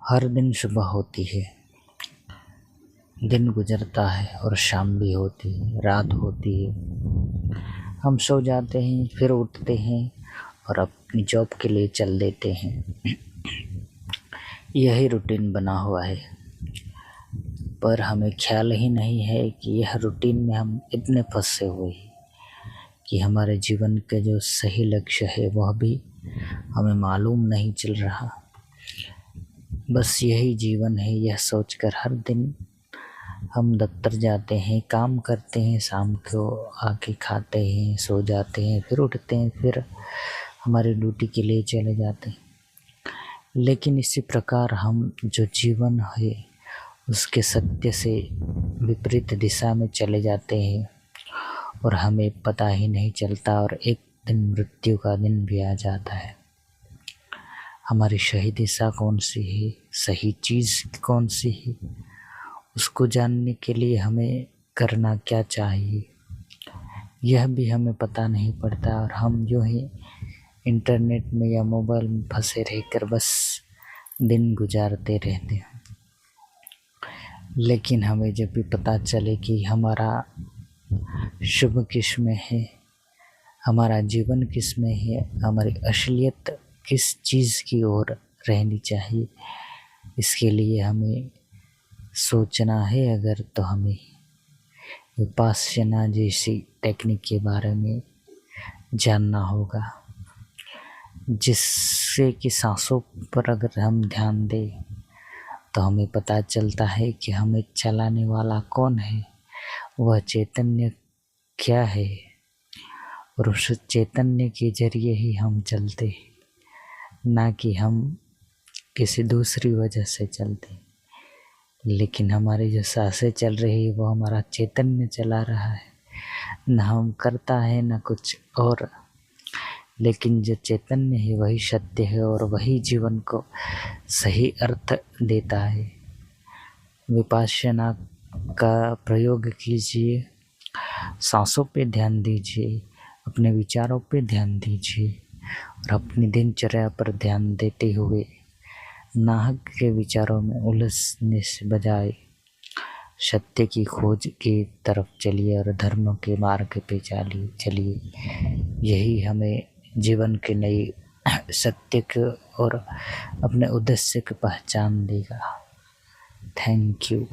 हर दिन सुबह होती है, दिन गुजरता है और शाम भी होती है, रात होती है। हम सो जाते हैं, फिर उठते हैं और अपनी जॉब के लिए चल देते हैं। यही रूटीन बना हुआ है, पर हमें ख्याल ही नहीं है कि यह रूटीन में हम इतने फंसे हुए हैं कि हमारे जीवन के जो सही लक्ष्य है वह भी हमें मालूम नहीं चल रहा। बस यही जीवन है, यह सोचकर हर दिन हम दफ्तर जाते हैं, काम करते हैं, शाम को आके खाते हैं, सो जाते हैं, फिर उठते हैं, फिर हमारी ड्यूटी के लिए चले जाते हैं। लेकिन इसी प्रकार हम जो जीवन है उसके सत्य से विपरीत दिशा में चले जाते हैं और हमें पता ही नहीं चलता, और एक दिन मृत्यु का दिन भी आ जाता है। हमारी सही दिशा कौन सी है, सही चीज़ कौन सी है, उसको जानने के लिए हमें करना क्या चाहिए यह भी हमें पता नहीं पड़ता, और हम यूँ ही इंटरनेट में या मोबाइल में फंसे रहकर बस दिन गुजारते रहते हैं। लेकिन हमें जब भी पता चले कि हमारा शुभ किस में है, हमारा जीवन किस में है, हमारी असलियत किस चीज़ की ओर रहनी चाहिए, इसके लिए हमें सोचना है। अगर तो हमें विपश्यना जैसी टेक्निक के बारे में जानना होगा, जिससे कि सांसों पर अगर हम ध्यान दें तो हमें पता चलता है कि हमें चलाने वाला कौन है, वह चैतन्य क्या है, और उस चैतन्य के जरिए ही हम चलते हैं, ना कि हम किसी दूसरी वजह से चलते। लेकिन हमारी जो सांसें चल रही है वो हमारा चैतन्य चला रहा है, न हम करता है न कुछ और। लेकिन जो चैतन्य है वही सत्य है और वही जीवन को सही अर्थ देता है। विपश्यना का प्रयोग कीजिए, सांसों पे ध्यान दीजिए, अपने विचारों पे ध्यान दीजिए और अपनी दिनचर्या पर ध्यान देते हुए नाहक के विचारों में उलझने से बजाय सत्य की खोज की तरफ चलिए और धर्म के मार्ग पे चलिए। यही हमें जीवन के नई सत्य को और अपने उद्देश्य की पहचान देगा। Thank you.